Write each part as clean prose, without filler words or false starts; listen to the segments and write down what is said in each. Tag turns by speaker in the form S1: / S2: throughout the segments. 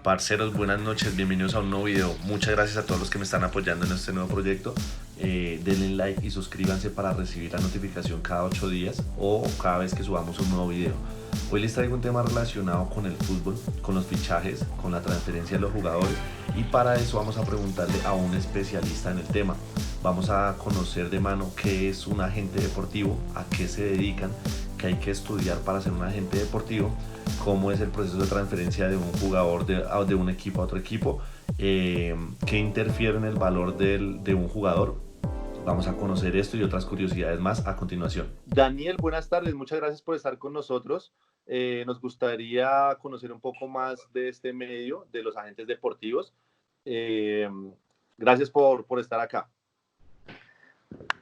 S1: Parceros, buenas noches, bienvenidos a un nuevo video. Muchas gracias a todos los que me están apoyando en este nuevo proyecto. Denle like y suscríbanse para recibir la notificación cada 8 días o cada vez que subamos un nuevo video. Hoy les traigo un tema relacionado con el fútbol, con los fichajes, con la transferencia de los jugadores, y para eso vamos a preguntarle a un especialista en el tema. Vamos a conocer de mano qué es un agente deportivo, a qué se dedican, qué hay que estudiar para ser un agente deportivo, cómo es el proceso de transferencia de un jugador de un equipo a otro equipo, qué interfiere en el valor de un jugador. Vamos a conocer esto y otras curiosidades más a continuación. Daniel, buenas tardes, muchas gracias por estar con nosotros. Nos gustaría conocer un poco más de este medio, de los agentes deportivos. Gracias por estar acá.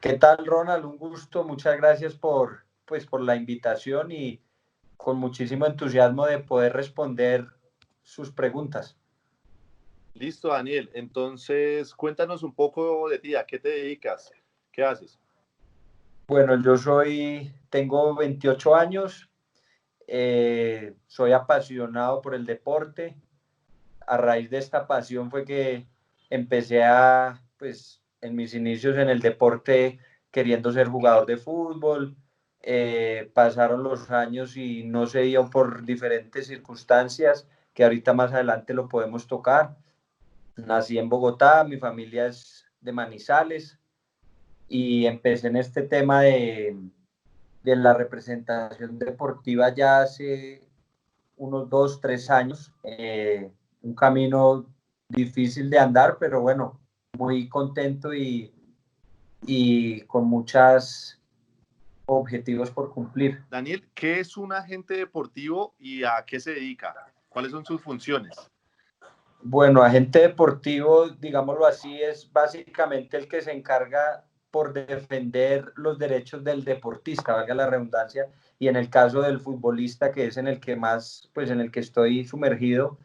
S2: ¿Qué tal, Ronald? Un gusto, muchas gracias por la invitación y con muchísimo entusiasmo de poder responder sus preguntas.
S1: Listo, Daniel. Entonces, cuéntanos un poco de ti, ¿a qué te dedicas? ¿Qué haces?
S2: Bueno, tengo 28 años, soy apasionado por el deporte. A raíz de esta pasión fue que empecé en mis inicios en el deporte queriendo ser jugador de fútbol. Pasaron los años y no se dio por diferentes circunstancias que ahorita más adelante lo podemos tocar. Nací en Bogotá, mi familia es de Manizales y empecé en este tema de la representación deportiva ya hace unos 2, 3 años. Un camino difícil de andar, pero bueno, muy contento y con muchos objetivos por cumplir.
S1: Daniel, ¿qué es un agente deportivo y a qué se dedica? ¿Cuáles son sus funciones?
S2: Bueno, agente deportivo, digámoslo así, es básicamente el que se encarga por defender los derechos del deportista, valga la redundancia, y en el caso del futbolista, que es en el que más, en el que estoy sumergido,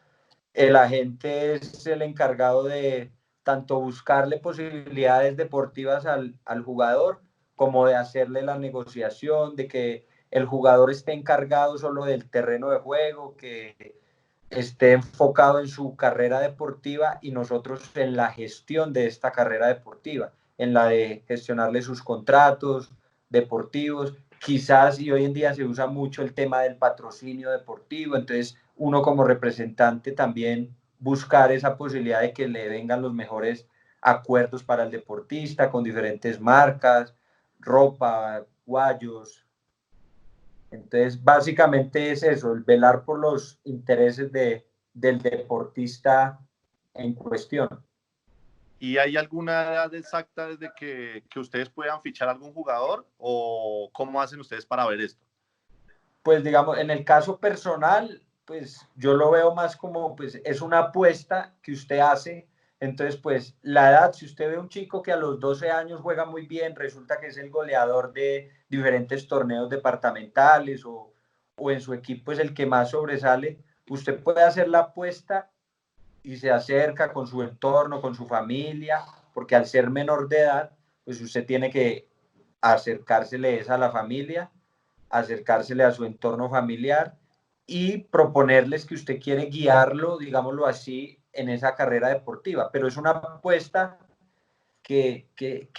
S2: el agente es el encargado de tanto buscarle posibilidades deportivas al jugador, como de hacerle la negociación, de que el jugador esté encargado solo del terreno de juego, que esté enfocado en su carrera deportiva y nosotros en la gestión de esta carrera deportiva, en la de gestionarle sus contratos deportivos. Quizás, y hoy en día se usa mucho el tema del patrocinio deportivo, entonces uno como representante también buscar esa posibilidad de que le vengan los mejores acuerdos para el deportista con diferentes marcas, ropa, guayos. Entonces, básicamente es eso, el velar por los intereses del deportista en cuestión.
S1: ¿Y hay alguna edad exacta desde que ustedes puedan fichar a algún jugador o cómo hacen ustedes para ver esto?
S2: Pues digamos, en el caso personal, pues yo lo veo más como, pues es una apuesta que usted hace. Entonces, pues la edad, si usted ve un chico que a los 12 años juega muy bien, resulta que es el goleador de diferentes torneos departamentales o en su equipo es el que más sobresale, usted puede hacer la apuesta y se acerca con su entorno, con su familia, porque al ser menor de edad, pues usted tiene que acercársele a la familia, acercársele a su entorno familiar y proponerles que usted quiere guiarlo, digámoslo así, en esa carrera deportiva. Pero es una apuesta que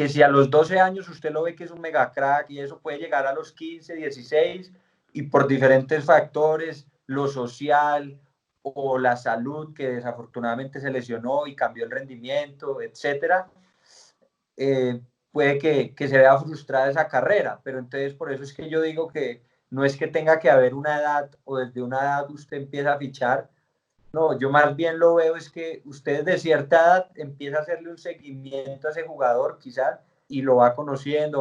S2: si a los 12 años usted lo ve que es un mega crack y eso puede llegar a los 15, 16 y por diferentes factores, lo social o la salud que desafortunadamente se lesionó y cambió el rendimiento, etcétera, puede que se vea frustrada esa carrera. Pero entonces por eso es que yo digo que no es que tenga que haber una edad o desde una edad usted empieza a fichar. No, yo más bien lo veo es que usted de cierta edad empieza a hacerle un seguimiento a ese jugador quizás y lo va conociendo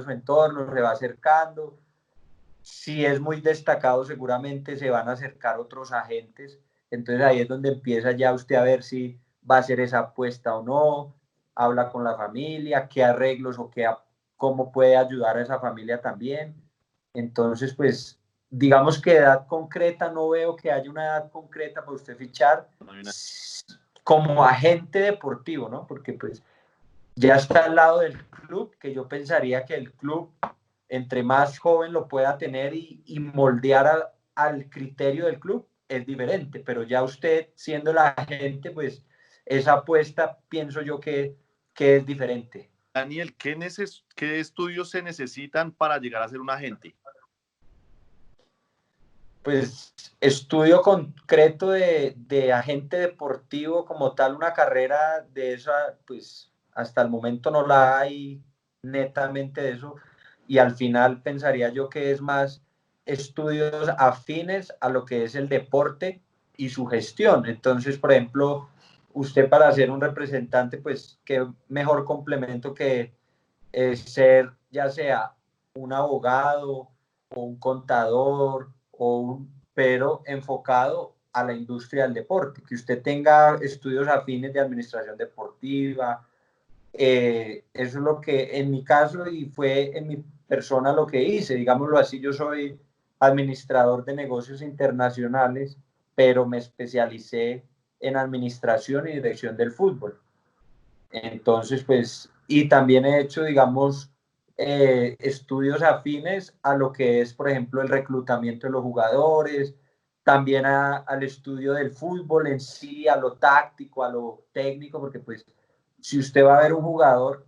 S2: su entorno, se va acercando. Si es muy destacado seguramente se van a acercar otros agentes. Entonces ahí es donde empieza ya usted a ver si va a hacer esa apuesta o no, habla con la familia, qué arreglos o cómo puede ayudar a esa familia también. Entonces, pues, digamos que edad concreta, no veo que haya una edad concreta para usted fichar como agente deportivo, ¿no? Porque pues ya está al lado del club, que yo pensaría que el club, entre más joven lo pueda tener y moldear al criterio del club, es diferente, pero ya usted siendo la agente, pues esa apuesta pienso yo que es diferente.
S1: Daniel, ¿qué estudios se necesitan para llegar a ser un agente?
S2: Pues estudio concreto de agente deportivo como tal, una carrera de esa, pues hasta el momento no la hay netamente de eso, y al final pensaría yo que es más estudios afines a lo que es el deporte y su gestión. Entonces, por ejemplo, usted para ser un representante, pues qué mejor complemento que ser ya sea un abogado o un contador pero enfocado a la industria del deporte, que usted tenga estudios afines de administración deportiva. Eso es lo que en mi caso y fue en mi persona lo que hice, digámoslo así. Yo soy administrador de negocios internacionales, pero me especialicé en administración y dirección del fútbol. Entonces, pues, y también he hecho, digamos, estudios afines a lo que es, por ejemplo, el reclutamiento de los jugadores, también al estudio del fútbol en sí, a lo táctico, a lo técnico, porque pues si usted va a ver un jugador,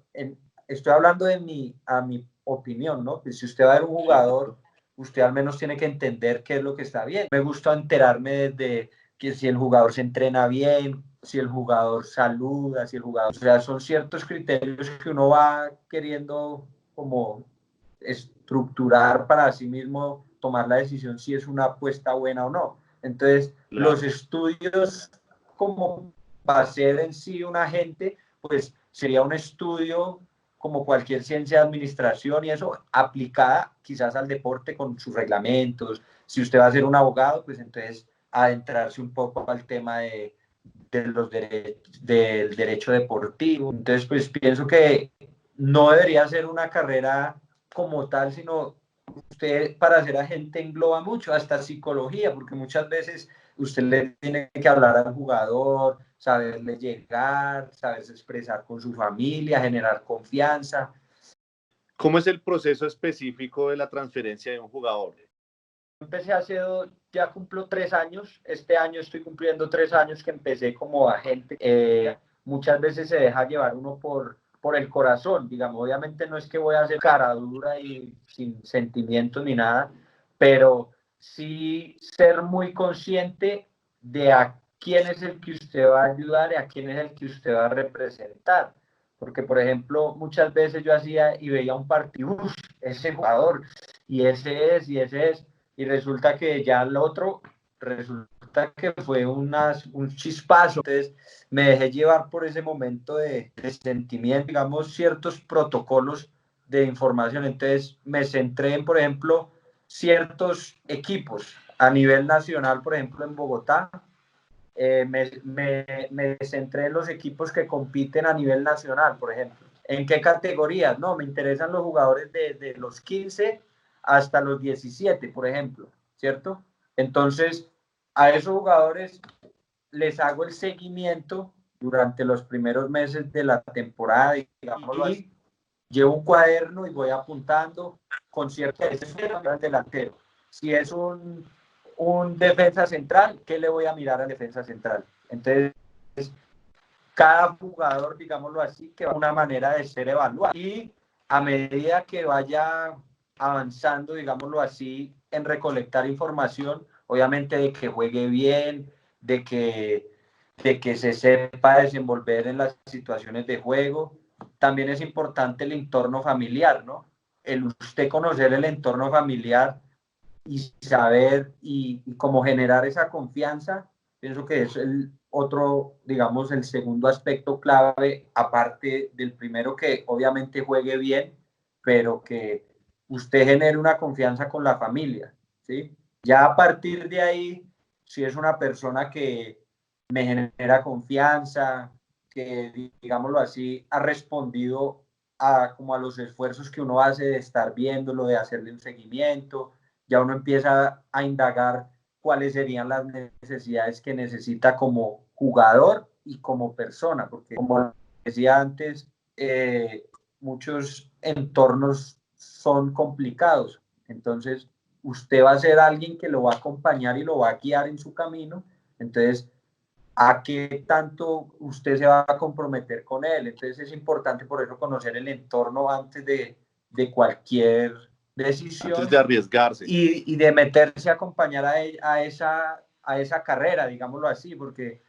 S2: estoy hablando a mi opinión, ¿no? Pues si usted va a ver un
S1: Sí.
S2: jugador, usted al menos tiene que entender qué es lo que está bien. Me gusta enterarme desde que si el jugador se entrena bien, si el jugador saluda, si el jugador... O sea, son ciertos criterios que uno va queriendo como estructurar para sí mismo tomar la decisión si es una apuesta buena o no. Entonces, los
S1: Claro.
S2: estudios como para ser en sí un agente, pues sería un estudio como cualquier ciencia de administración y eso aplicada quizás al deporte con sus reglamentos. Si usted va a ser un abogado, pues entonces adentrarse un poco al tema del derecho deportivo. Entonces, pues pienso que no debería ser una carrera como tal, sino usted para ser agente engloba mucho, hasta psicología, porque muchas veces usted le tiene que hablar al jugador, saberle llegar, saberse expresar con su familia, generar confianza.
S1: ¿Cómo es el proceso específico de la transferencia de un jugador?
S2: Empecé hace, ya cumplo 3 años, este año estoy cumpliendo 3 años que empecé como agente. Muchas veces se deja llevar uno por el corazón, digamos, obviamente no es que voy a hacer cara dura y sin sentimientos ni nada, pero sí ser muy consciente de a quién es el que usted va a ayudar y a quién es el que usted va a representar. Porque, por ejemplo, muchas veces yo hacía y veía un partido, ese jugador, y ese es, y resulta que ya el otro, resulta que fue un chispazo. Entonces me dejé llevar por ese momento de sentimiento, digamos, ciertos protocolos de información. Entonces me centré en, por ejemplo, ciertos equipos a nivel nacional, por ejemplo, en Bogotá. Me centré en los equipos que compiten a nivel nacional, por ejemplo. ¿En qué categorías? No, me interesan los jugadores de los 15 hasta los 17, por ejemplo, ¿cierto? Entonces, a esos jugadores les hago el seguimiento durante los primeros meses de la temporada, digámoslo así. Llevo un cuaderno y voy apuntando con cierta al delantero. Si es un defensa central, ¿qué le voy a mirar al defensa central? Entonces, cada jugador, digámoslo así, que va una manera de ser evaluado. Y a medida que vaya avanzando, digámoslo así, en recolectar información, obviamente de que juegue bien, de que se sepa desenvolver en las situaciones de juego. También es importante el entorno familiar, ¿no? El usted conocer el entorno familiar y saber y cómo generar esa confianza, pienso que es el otro, digamos, el segundo aspecto clave, aparte del primero, que obviamente juegue bien, pero que usted genere una confianza con la familia, ¿sí? Ya a partir de ahí, si es una persona que me genera confianza, que, digámoslo así, ha respondido como a los esfuerzos que uno hace de estar viéndolo, de hacerle un seguimiento, ya uno empieza a indagar cuáles serían las necesidades que necesita como jugador y como persona, porque como decía antes, muchos entornos son complicados. Entonces, usted va a ser alguien que lo va a acompañar y lo va a guiar en su camino. Entonces, ¿a qué tanto usted se va a comprometer con él? Entonces es importante por eso conocer el entorno antes de cualquier decisión
S1: Antes de arriesgarse.
S2: y de meterse a acompañar a esa carrera, digámoslo así, porque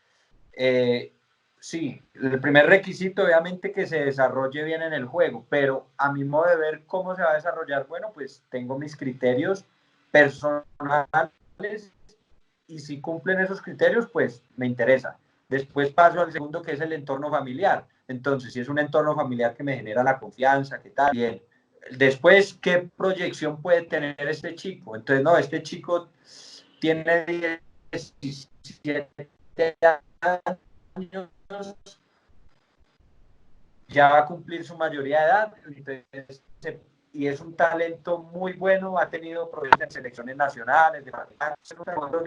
S2: sí, el primer requisito obviamente que se desarrolle bien en el juego, pero a mi modo de ver cómo se va a desarrollar, bueno, pues tengo mis criterios personales y si cumplen esos criterios, pues me interesa. Después paso al segundo, que es el entorno familiar. Entonces, si es un entorno familiar que me genera la confianza, ¿qué tal? Bien. Después, ¿qué proyección puede tener este chico? Entonces, no, este chico tiene 17 años, ya va a cumplir su mayoría de edad, entonces, y es un talento muy bueno, ha tenido proyectos en selecciones nacionales, de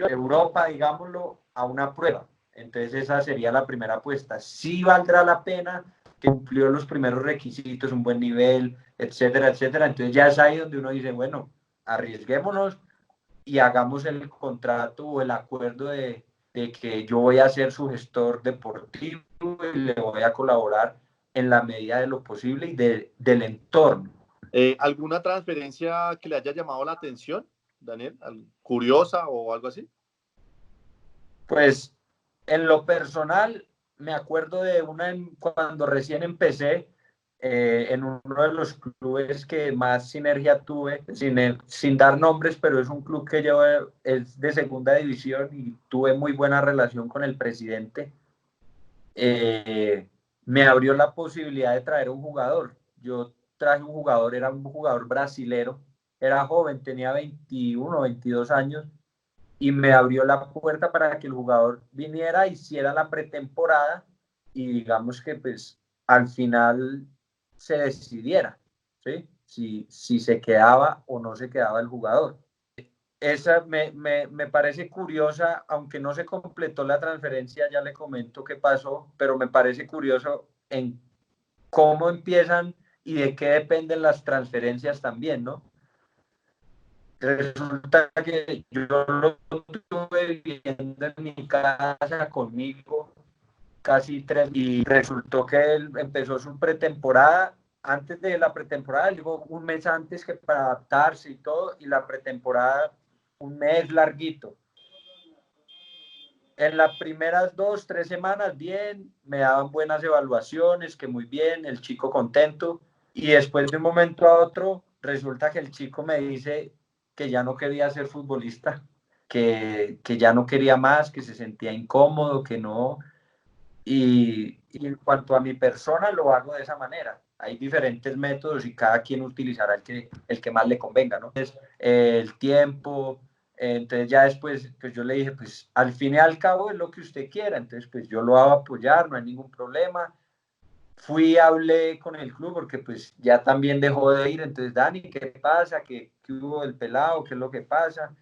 S2: Europa, digámoslo, a una prueba. Entonces esa sería la primera apuesta. Sí valdrá la pena, que cumplió los primeros requisitos, un buen nivel, etcétera, etcétera. Entonces ya es ahí donde uno dice, bueno, arriesguémonos y hagamos el contrato o el acuerdo de que yo voy a ser su gestor deportivo y le voy a colaborar en la medida de lo posible y del entorno.
S1: ¿Alguna transferencia que le haya llamado la atención, Daniel? ¿Curiosa o algo así?
S2: Pues en lo personal, me acuerdo de una cuando recién empecé en uno de los clubes que más sinergia tuve, sin dar nombres, pero es un club que yo es de segunda división y tuve muy buena relación con el presidente. Me abrió la posibilidad de traer un jugador. Yo traje un jugador, era un jugador brasilero, era joven, tenía 21, 22 años, y me abrió la puerta para que el jugador viniera, hiciera la pretemporada y digamos que pues al final se decidiera, ¿sí? Si se quedaba o no se quedaba el jugador. Esa me parece curiosa, aunque no se completó la transferencia, ya le comento qué pasó, pero me parece curioso en cómo empiezan y de qué dependen las transferencias también, ¿no? Resulta que yo lo tuve viviendo en mi casa conmigo casi 3 y resultó que él empezó su pretemporada. Antes de la pretemporada, llegó un mes antes que para adaptarse y todo, y la pretemporada un mes larguito. En las primeras 2, 3 semanas, bien, me daban buenas evaluaciones, que muy bien, el chico contento, y después de un momento a otro, resulta que el chico me dice que ya no quería ser futbolista, que ya no quería más, que se sentía incómodo, que no, y en cuanto a mi persona, lo hago de esa manera. Hay diferentes métodos y cada quien utilizará el que más le convenga, ¿no? Entonces, el tiempo, entonces ya después, pues yo le dije, pues al fin y al cabo es lo que usted quiera, entonces pues yo lo hago apoyar, no hay ningún problema. Fui, hablé con el club porque pues ya también dejó de ir, entonces Dani, ¿qué pasa? ¿Qué hubo del pelado? ¿Qué es lo que pasa?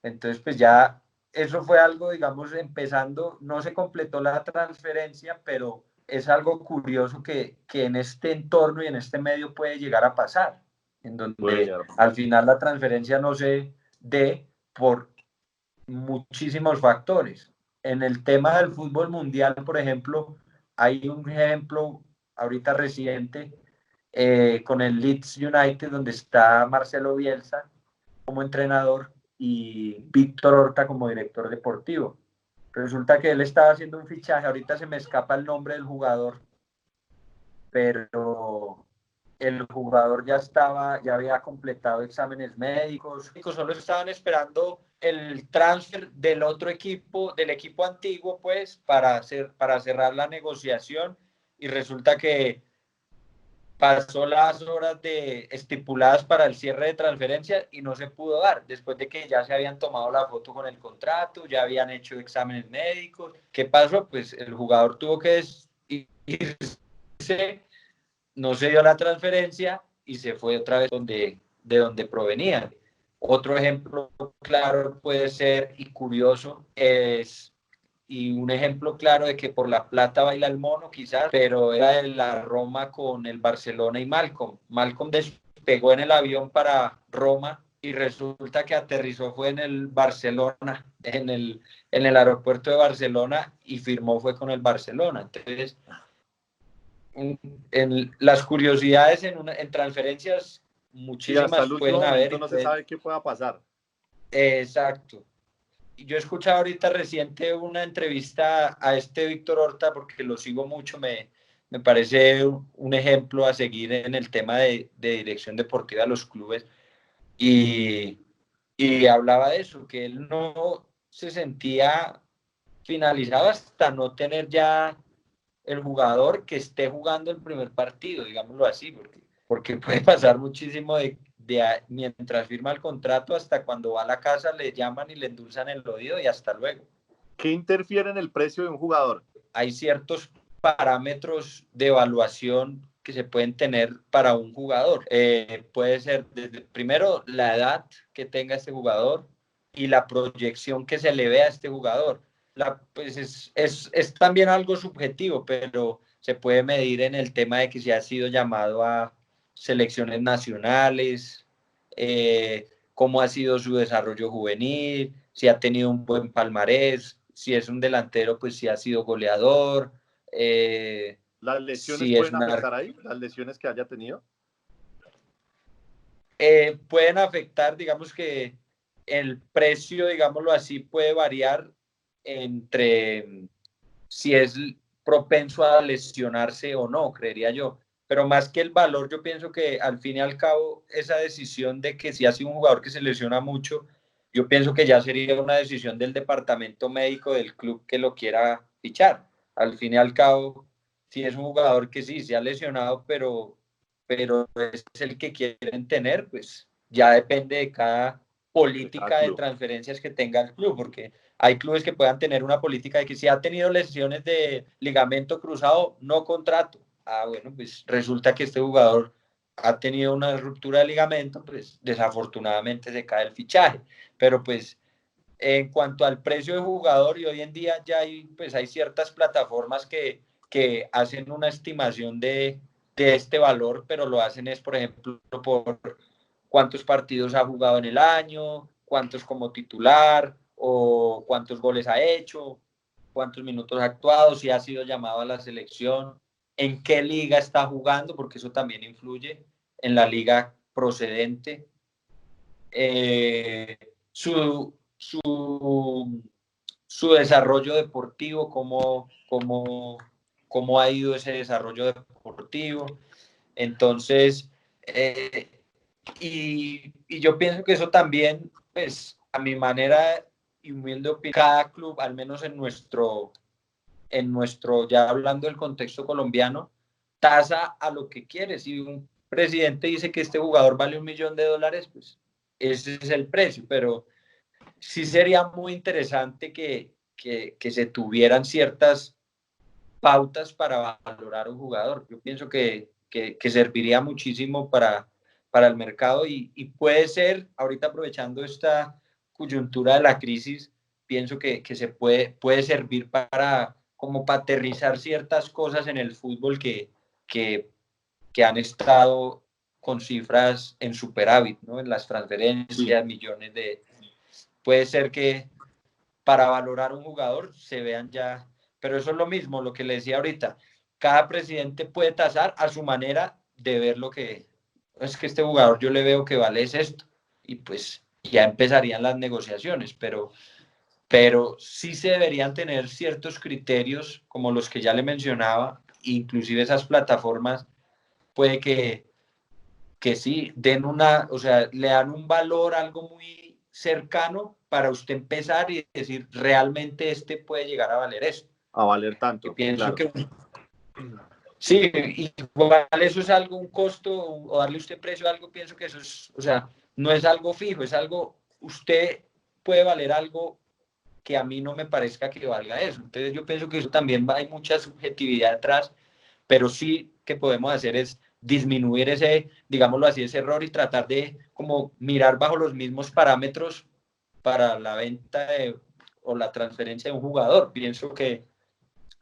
S2: Entonces pues ya eso fue algo, digamos, empezando, no se completó la transferencia, pero es algo curioso que en este entorno y en este medio puede llegar a pasar, en donde
S1: Bueno,
S2: al final la transferencia no se dé por muchísimos factores. En el tema del fútbol mundial, por ejemplo, hay un ejemplo ahorita reciente con el Leeds United, donde está Marcelo Bielsa como entrenador y Víctor Horta como director deportivo. Resulta que él estaba haciendo un fichaje, ahorita se me escapa el nombre del jugador, pero el jugador ya había completado exámenes médicos, solo estaban esperando el transfer del otro equipo, del equipo antiguo, pues, para cerrar la negociación, y resulta que pasó las horas estipuladas para el cierre de transferencia y no se pudo dar, después de que ya se habían tomado la foto con el contrato, ya habían hecho exámenes médicos. ¿Qué pasó? Pues el jugador tuvo que irse, no se dio la transferencia y se fue otra vez de donde provenía. Otro ejemplo claro puede ser y curioso y un ejemplo claro de que por la plata baila el mono quizás, pero era de la Roma con el Barcelona y Malcolm. Malcolm despegó en el avión para Roma y resulta que aterrizó fue en el Barcelona, en el aeropuerto de Barcelona, y firmó fue con el Barcelona. Entonces, en las curiosidades en transferencias,
S3: Sí, hasta
S2: muchísimas
S3: el último
S2: pueden haber.
S3: momento no se sabe qué pueda pasar.
S2: Exacto. Yo he escuchado ahorita reciente una entrevista a este Víctor Horta, porque lo sigo mucho, me parece un ejemplo a seguir en el tema de dirección deportiva de los clubes, y hablaba de eso, que él no se sentía finalizado hasta no tener ya el jugador que esté jugando el primer partido, digámoslo así, porque puede pasar muchísimo mientras firma el contrato hasta cuando va a la casa le llaman y le endulzan el oído y hasta luego.
S3: ¿Qué interfiere en el precio de un jugador?
S2: Hay ciertos parámetros de evaluación que se pueden tener para un jugador. Puede ser desde primero la edad que tenga este jugador y la proyección que se le ve a este jugador. Pues es también algo subjetivo, pero se puede medir en el tema de que si ha sido llamado a selecciones nacionales, cómo ha sido su desarrollo juvenil, si ha tenido un buen palmarés, si es un delantero, pues si ha sido goleador.
S3: ¿Las lesiones
S2: Si es
S3: pueden afectar ahí? ¿Las lesiones que haya tenido?
S2: Pueden afectar, digamos que el precio, digámoslo así, puede variar entre si es propenso a lesionarse o no, creería yo. Pero más que el valor, yo pienso que al fin y al cabo, esa decisión de que si ha sido un jugador que se lesiona mucho, yo pienso que ya sería una decisión del departamento médico del club que lo quiera fichar. Al fin y al cabo, si es un jugador que sí se ha lesionado, pero es el que quieren tener, pues ya depende de cada política de transferencias que tenga el club, porque hay clubes que puedan tener una política de que si ha tenido lesiones de ligamento cruzado, no contrato. Ah, bueno, pues resulta que este jugador ha tenido una ruptura de ligamento, pues desafortunadamente se cae el fichaje. Pero pues en cuanto al precio de jugador, y hoy en día ya hay, pues hay ciertas plataformas que hacen una estimación de este valor, pero lo hacen es, por ejemplo, por cuántos partidos ha jugado en el año, cuántos como titular, o cuántos goles ha hecho, cuántos minutos ha actuado, si ha sido llamado a la selección, en qué liga está jugando, porque eso también influye en la liga procedente. Su desarrollo deportivo, cómo ha ido ese desarrollo deportivo. Entonces, y yo pienso que eso también, pues, a mi manera y humilde opinión, cada club, al menos en nuestro, ya hablando del contexto colombiano, tasa a lo que quiere. Si un presidente dice que este jugador vale $1.000.000, pues ese es el precio, pero sí sería muy interesante que se tuvieran ciertas pautas para valorar un jugador. Yo pienso que serviría muchísimo para el mercado y puede ser, ahorita aprovechando esta coyuntura de la crisis, pienso que se puede servir como para aterrizar ciertas cosas en el fútbol que han estado con cifras en superávit, ¿no? En las transferencias, sí. Millones de... Puede ser que para valorar un jugador se vean ya, pero eso es lo mismo, lo que le decía ahorita, cada presidente puede tasar a su manera de ver lo que es que este jugador yo le veo que vale es esto, y pues ya empezarían las negociaciones, pero sí se deberían tener ciertos criterios como los que ya le mencionaba, inclusive esas plataformas puede que sí den o sea, le dan un valor, algo muy cercano para usted empezar y decir, realmente este puede llegar a valer eso.
S3: A valer tanto.
S2: Y pienso
S3: claro.
S2: que sí, igual eso es algo, un costo, o darle usted precio a algo, pienso que eso es, o sea, no es algo fijo, es algo, usted puede valer algo que a mí no me parezca que valga eso. Entonces yo pienso que eso también hay mucha subjetividad detrás, pero sí que podemos hacer es disminuir ese, digámoslo así, ese error y tratar de como mirar bajo los mismos parámetros para la venta o la transferencia de un jugador. Pienso que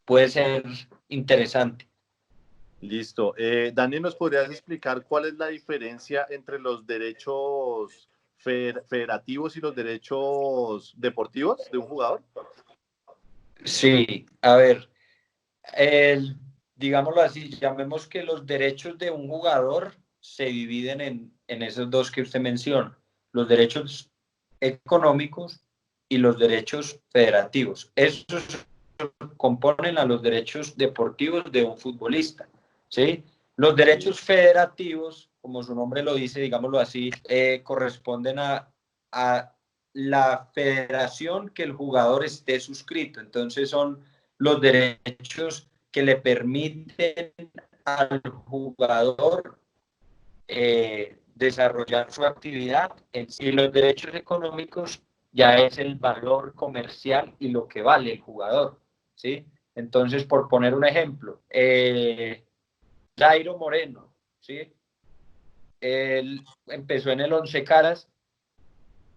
S2: puede ser interesante.
S3: Listo. Dani, ¿nos podrías explicar cuál es la diferencia entre los derechos federativos y los derechos deportivos de un jugador?
S2: Sí, a ver, digámoslo así, llamemos que los derechos de un jugador se dividen en esos dos que usted menciona, los derechos económicos y los derechos federativos. Esos componen a los derechos deportivos de un futbolista, ¿sí? Los derechos federativos, como su nombre lo dice, digámoslo así, corresponden a la federación que el jugador esté suscrito. Entonces son los derechos que le permiten al jugador desarrollar su actividad y los derechos económicos ya es el valor comercial y lo que vale el jugador, ¿sí? Entonces, por poner un ejemplo, Dairo Moreno, ¿sí? Él empezó en el Once Caldas,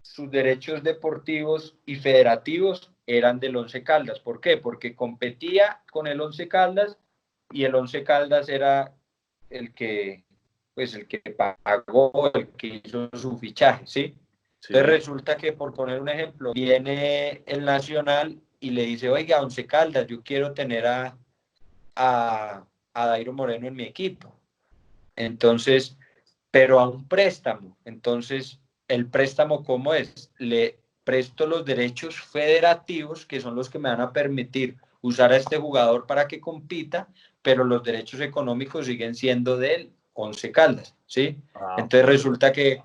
S2: sus derechos deportivos y federativos eran del Once Caldas. ¿Por qué? Porque competía con el Once Caldas y el Once Caldas era el que pagó, el que hizo su fichaje, ¿sí? Entonces resulta que, por poner un ejemplo, viene el Nacional y le dice, oiga, Once Caldas, yo quiero tener a Dairo Moreno en mi equipo. Entonces, pero a un préstamo. Entonces, ¿el préstamo cómo es? Le presto los derechos federativos, que son los que me van a permitir usar a este jugador para que compita, pero los derechos económicos siguen siendo del Once Caldas, ¿sí? Entonces resulta que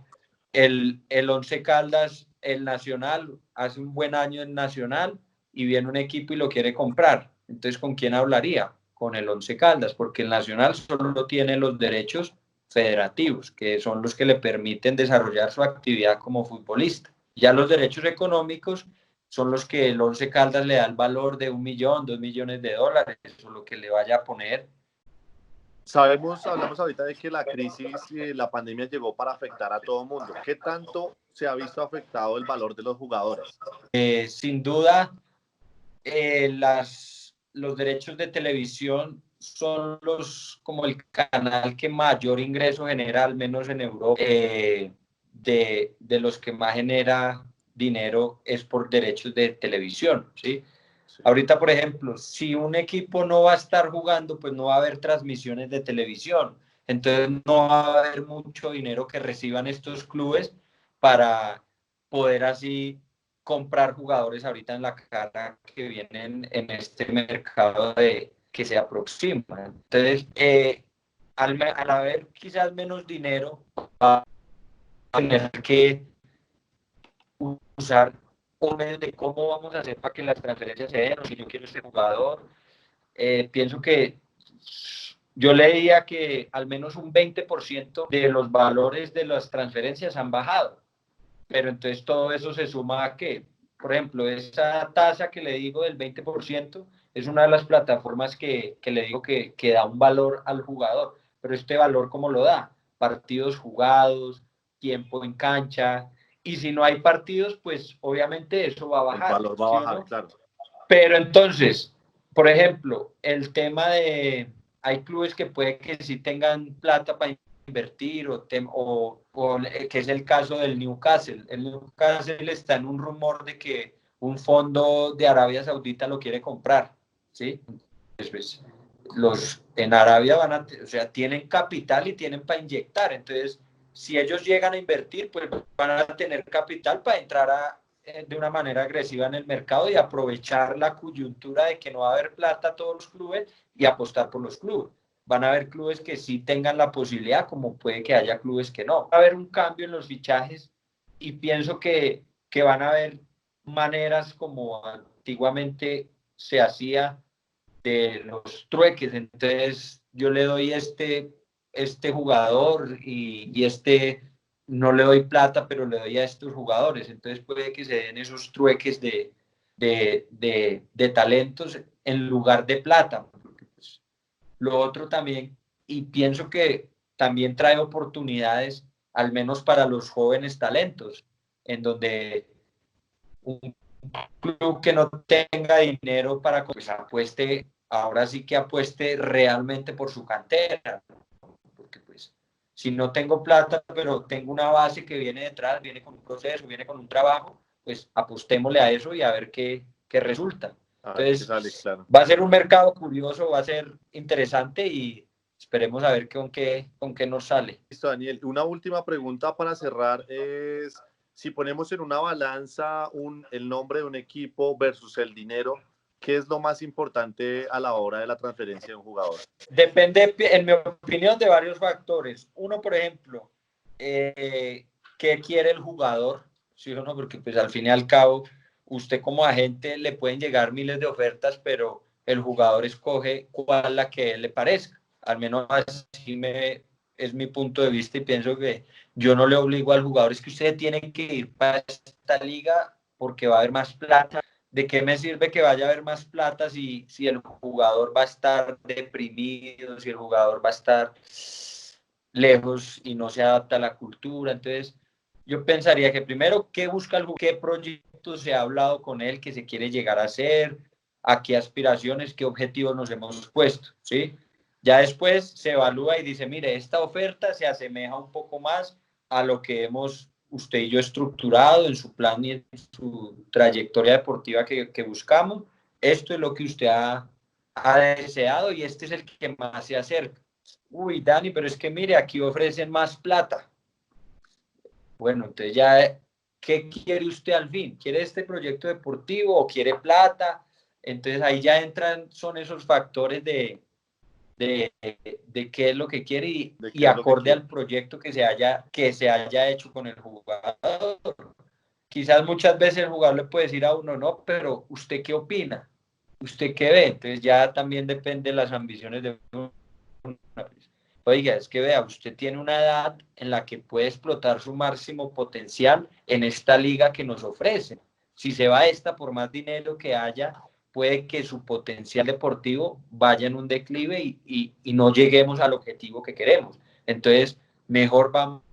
S2: el Once Caldas, el Nacional, hace un buen año en Nacional y viene un equipo y lo quiere comprar. Entonces, ¿con quién hablaría? Con el Once Caldas, porque el Nacional solo tiene los derechos federativos, que son los que le permiten desarrollar su actividad como futbolista. Ya los derechos económicos son los que el Once Caldas le da el valor de 1 millón, 2 millones de dólares, o lo que le vaya a poner.
S3: Hablamos ahorita de que la crisis, la pandemia llegó para afectar a todo el mundo. ¿Qué tanto se ha visto afectado el valor de los jugadores?
S2: Sin duda, los derechos de televisión son como el canal que mayor ingreso genera, al menos en Europa. De los que más genera dinero es por derechos de televisión, ¿sí? Ahorita, por ejemplo, si un equipo no va a estar jugando, pues no va a haber transmisiones de televisión. Entonces no va a haber mucho dinero que reciban estos clubes para poder así comprar jugadores ahorita en la cara que vienen en este mercado que se aproxima. Entonces, al haber quizás menos dinero, va a tener que usar un medio de cómo vamos a hacer para que las transferencias se den, o si yo quiero este jugador. Pienso que yo leía que al menos un 20% de los valores de las transferencias han bajado, pero entonces todo eso se suma a que, por ejemplo, esa tasa que le digo del 20% es una de las plataformas que le digo que da un valor al jugador, pero este valor, ¿cómo lo da? Partidos jugados, tiempo en cancha, y si no hay partidos, pues obviamente eso va a bajar.
S3: El valor va a bajar, ¿sí, claro?
S2: Pero entonces, por ejemplo, el tema hay clubes que puede que sí tengan plata para invertir o que es el caso del Newcastle. El Newcastle está en un rumor de que un fondo de Arabia Saudita lo quiere comprar, ¿sí? Entonces, los en Arabia tienen capital y tienen para inyectar. Entonces, si ellos llegan a invertir, pues van a tener capital para entrar de una manera agresiva en el mercado y aprovechar la coyuntura de que no va a haber plata a todos los clubes y apostar por los clubes. Van a haber clubes que sí tengan la posibilidad, como puede que haya clubes que no. Va a haber un cambio en los fichajes y pienso que van a haber maneras como antiguamente se hacía de los trueques. Entonces yo le doy este jugador y no le doy plata, pero le doy a estos jugadores. Entonces puede que se den esos trueques de talentos en lugar de plata. Porque, pues, lo otro también, y pienso que también trae oportunidades, al menos para los jóvenes talentos, en donde un club que no tenga dinero para pues ahora sí que apueste realmente por su cantera, porque pues Si no tengo plata, pero tengo una base que viene detrás, viene con un proceso, viene con un trabajo, pues apostémosle a eso y a ver qué resulta.
S3: A ver qué
S2: Entonces,
S3: sale, claro.
S2: va a ser un mercado curioso, va a ser interesante y esperemos a ver con qué nos sale.
S3: Listo, Daniel. Una última pregunta para cerrar es, si ponemos en una balanza el nombre de un equipo versus el dinero, ¿qué es lo más importante a la hora de la transferencia de un jugador?
S2: Depende, en mi opinión, de varios factores. Uno, por ejemplo, ¿qué quiere el jugador? ¿Sí o no? Porque pues al fin y al cabo, usted como agente le pueden llegar miles de ofertas, pero el jugador escoge cuál la que él le parezca. Al menos así es mi punto de vista y pienso que yo no le obligo al jugador, es que usted tiene que ir para esta liga porque va a haber más plata. ¿De qué me sirve que vaya a haber más plata si el jugador va a estar deprimido, si el jugador va a estar lejos y no se adapta a la cultura? Entonces, yo pensaría que primero, ¿qué busca el jugador? ¿Qué proyecto se ha hablado con él que se quiere llegar a hacer? ¿A qué aspiraciones, qué objetivos nos hemos puesto? ¿Sí? Ya después se evalúa y dice, mire, esta oferta se asemeja un poco más a lo que hemos usted y yo estructurado en su plan y en su trayectoria deportiva que buscamos. Esto es lo que usted ha deseado y este es el que más se acerca. Uy, Dani, pero es que mire, aquí ofrecen más plata. Bueno, entonces ya, ¿qué quiere usted al fin? ¿Quiere este proyecto deportivo o quiere plata? Entonces ahí ya son esos factores de qué es lo que quiere y acorde al proyecto que se haya hecho con el jugador. Quizás muchas veces el jugador le puede decir a uno, no, pero ¿usted qué opina? ¿Usted qué ve? Entonces ya también depende de las ambiciones de uno. Oiga, es que vea, usted tiene una edad en la que puede explotar su máximo potencial en esta liga que nos ofrece. Si se va a esta, por más dinero que haya, puede que su potencial deportivo vaya en un declive y no lleguemos al objetivo que queremos. Entonces, mejor vamos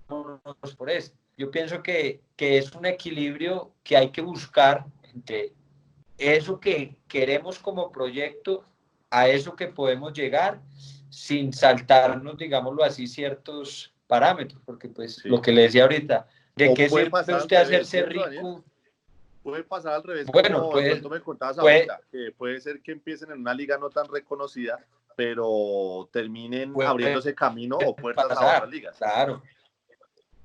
S2: por eso. Yo pienso que es un equilibrio que hay que buscar entre eso que queremos como proyecto a eso que podemos llegar sin saltarnos, digámoslo así, ciertos parámetros, porque pues sí, lo que le decía ahorita, ¿de qué sirve usted hacerse rico?
S3: Puede pasar al revés,
S2: bueno,
S3: como de pronto me contabas ahorita, que puede ser que empiecen en una liga no tan reconocida, pero terminen abriéndose camino o puertas a otras ligas.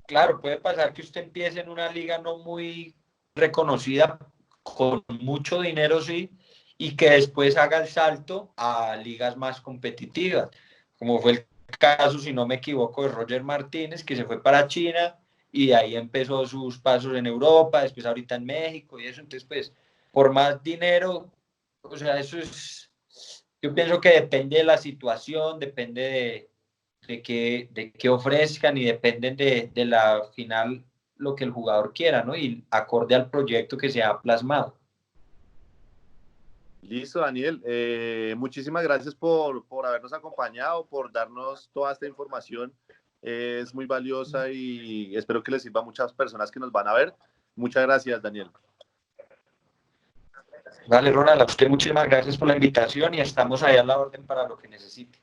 S2: Claro, puede pasar que usted empiece en una liga no muy reconocida, con mucho dinero, sí, y que después haga el salto a ligas más competitivas, como fue el caso, si no me equivoco, de Roger Martínez, que se fue para China y de ahí empezó sus pasos en Europa, después ahorita en México y eso. Entonces, pues, por más dinero, o sea, yo pienso que depende de la situación, depende de qué ofrezcan y dependen de la final lo que el jugador quiera, ¿no? Y acorde al proyecto que se ha plasmado.
S3: Listo, Daniel. Muchísimas gracias por habernos acompañado, por darnos toda esta información. Es muy valiosa y espero que les sirva a muchas personas que nos van a ver. Muchas gracias, Daniel.
S2: Vale, Ronald, a usted muchísimas gracias por la invitación y estamos ahí a la orden para lo que necesite.